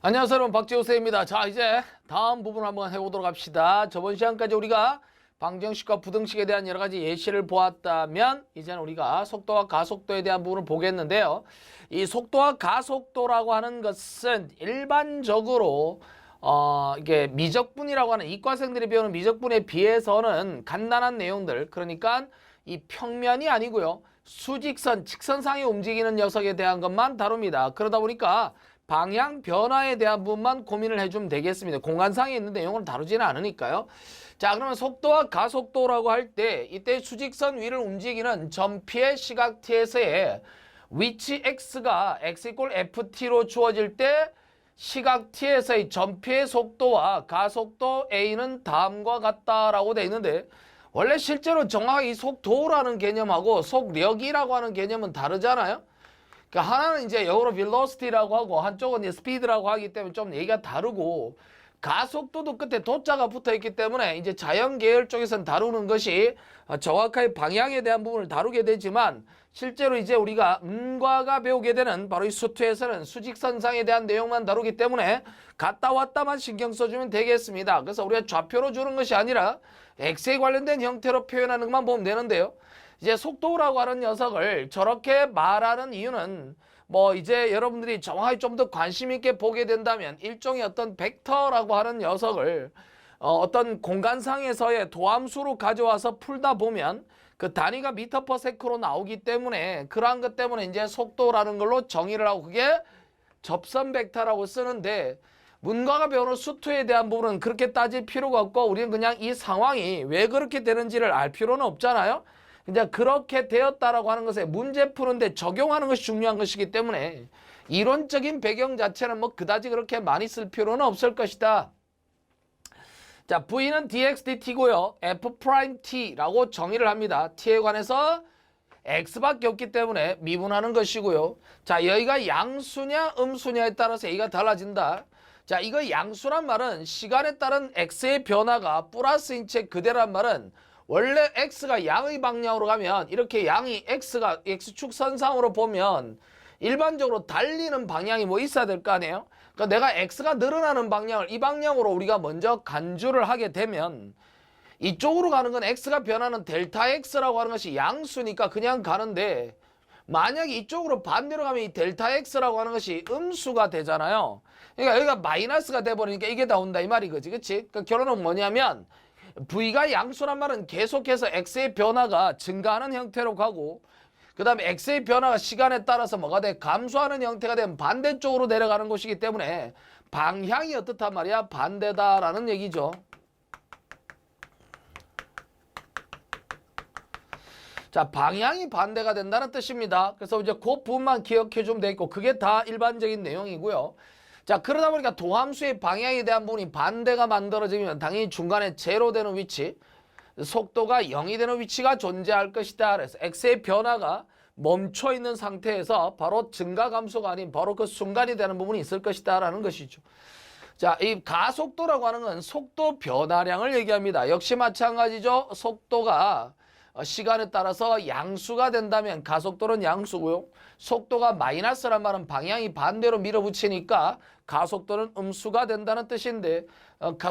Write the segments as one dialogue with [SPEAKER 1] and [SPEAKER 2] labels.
[SPEAKER 1] 안녕하세요, 여러분. 박지호쌤입니다. 자, 이제 다음 부분 한번 해보도록 합시다. 저번 시간까지 우리가 방정식과 부등식에 대한 여러 가지 예시를 보았다면 이제는 우리가 속도와 가속도에 대한 부분을 보겠는데요. 이 속도와 가속도라고 하는 것은 일반적으로 이게 미적분이라고 하는 이과생들이 배우는 미적분에 비해서는 간단한 내용들, 그러니까 이 평면이 아니고요. 수직선, 직선상에 움직이는 녀석에 대한 것만 다룹니다. 그러다 보니까 방향 변화에 대한 부분만 고민을 해주면 되겠습니다. 공간상에 있는 내용을 다루지는 않으니까요. 자, 그러면 속도와 가속도라고 할 때 이때 수직선 위를 움직이는 점피의 시각 t에서의 위치 x가 x = ft로 주어질 때 시각 t에서의 점피의 속도와 가속도 a는 다음과 같다라고 되어 있는데, 원래 실제로 정확히 이 속도라는 개념하고 속력이라고 하는 개념은 다르잖아요. 그러니까 하나는 이제 영어로 velocity라고 하고 한쪽은 이제 speed라고 하기 때문에 좀 얘기가 다르고, 가속도도 끝에 도자가 붙어 있기 때문에 이제 자연 계열 쪽에서는 다루는 것이 정확하게 방향에 대한 부분을 다루게 되지만, 실제로 이제 우리가 음과가 배우게 되는 바로 이 수투에서는 수직선상에 대한 내용만 다루기 때문에 갔다 왔다만 신경 써주면 되겠습니다. 그래서 우리가 좌표로 주는 것이 아니라 x에 관련된 형태로 표현하는 것만 보면 되는데요. 이제 속도라고 하는 녀석을 저렇게 말하는 이유는 뭐 이제 여러분들이 정확히 좀 더 관심 있게 보게 된다면 일종의 어떤 벡터라고 하는 녀석을 어떤 공간상에서의 도함수로 가져와서 풀다 보면 그 단위가 미터 퍼 세크로 나오기 때문에, 그러한 것 때문에 이제 속도라는 걸로 정의를 하고 그게 접선 벡터라고 쓰는데, 문과가 배우는 수투에 대한 부분은 그렇게 따질 필요가 없고 우리는 그냥 이 상황이 왜 그렇게 되는지를 알 필요는 없잖아요. 이제 그렇게 되었다라고 하는 것에 문제 푸는데 적용하는 것이 중요한 것이기 때문에 이론적인 배경 자체는 뭐 그다지 그렇게 많이 쓸 필요는 없을 것이다. 자, V는 dx dt고요. F'T라고 정의를 합니다. T에 관해서 X밖에 없기 때문에 미분하는 것이고요. 자, 여기가 양수냐 음수냐에 따라서 A가 달라진다. 자, 이거 양수란 말은 시간에 따른 X의 변화가 플러스인 채 그대란 말은, 원래 X가 양의 방향으로 가면 이렇게 양이 X가 X축 선상으로 보면 일반적으로 달리는 방향이 뭐 있어야 될 거 아니에요? 그러니까 내가 X가 늘어나는 방향을 이 방향으로 우리가 먼저 간주를 하게 되면 이쪽으로 가는 건 X가 변하는 델타 X라고 하는 것이 양수니까 그냥 가는데, 만약에 이쪽으로 반대로 가면 이 델타 X라고 하는 것이 음수가 되잖아요. 그러니까 여기가 마이너스가 돼버리니까 이게 나온다 이 말이 그치? 그러니까 결론은 뭐냐면 V가 양수란 말은 계속해서 X의 변화가 증가하는 형태로 가고, 그 다음에 X의 변화가 시간에 따라서 뭐가 돼? 감소하는 형태가 되면 반대쪽으로 내려가는 것이기 때문에 방향이 어떻단 말이야? 반대다라는 얘기죠. 자, 방향이 반대가 된다는 뜻입니다. 그래서 이제 그 부분만 기억해 주면 되겠고, 그게 다 일반적인 내용이고요. 자, 그러다 보니까 도함수의 방향에 대한 부분이 반대가 만들어지면 당연히 중간에 제로 되는 위치, 속도가 0이 되는 위치가 존재할 것이다. 그래서 x의 변화가 멈춰 있는 상태에서 바로 증가 감소가 아닌 바로 그 순간이 되는 부분이 있을 것이다 라는 것이죠. 자, 이 가속도라고 하는 건 속도 변화량을 얘기합니다. 역시 마찬가지죠. 속도가 시간에 따라서 양수가 된다면 가속도는 양수고요. 속도가 마이너스란 말은 방향이 반대로 밀어붙이니까 가속도는 음수가 된다는 뜻인데,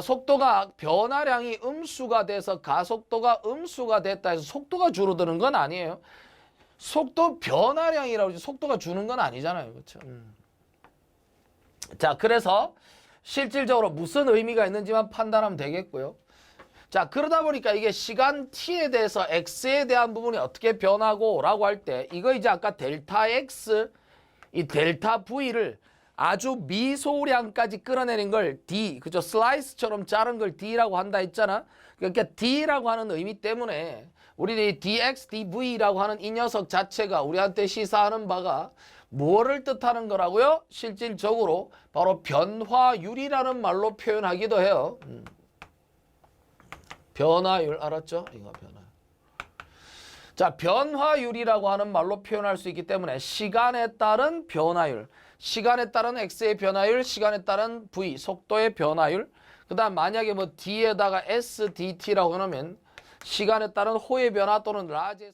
[SPEAKER 1] 속도가 변화량이 음수가 돼서 가속도가 음수가 됐다 해서 속도가 줄어드는 건 아니에요. 속도 변화량이라고 하지 속도가 주는 건 아니잖아요. 그렇죠? 자, 그래서 실질적으로 무슨 의미가 있는지만 판단하면 되겠고요. 자, 그러다 보니까 이게 시간 t에 대해서 x에 대한 부분이 어떻게 변하고 라고 할 때, 이거 이제 아까 델타 x, 이 델타 v를 아주 미소량까지 끌어내린 걸 d, 그죠? 슬라이스처럼 자른 걸 d라고 한다 했잖아. 그러니까 d라고 하는 의미 때문에 우리 dx, dv라고 하는 이 녀석 자체가 우리한테 시사하는 바가 뭐를 뜻하는 거라고요? 실질적으로 바로 변화율이라는 말로 표현하기도 해요. 변화율 알았죠? 이거 변화. 자, 변화율이라고 하는 말로 표현할 수 있기 때문에 시간에 따른 변화율, 시간에 따른 x의 변화율, 시간에 따른 v, 속도의 변화율, 그 다음 만약에 뭐 d에다가 s, dt라고 해놓으면 시간에 따른 호의 변화 또는 라지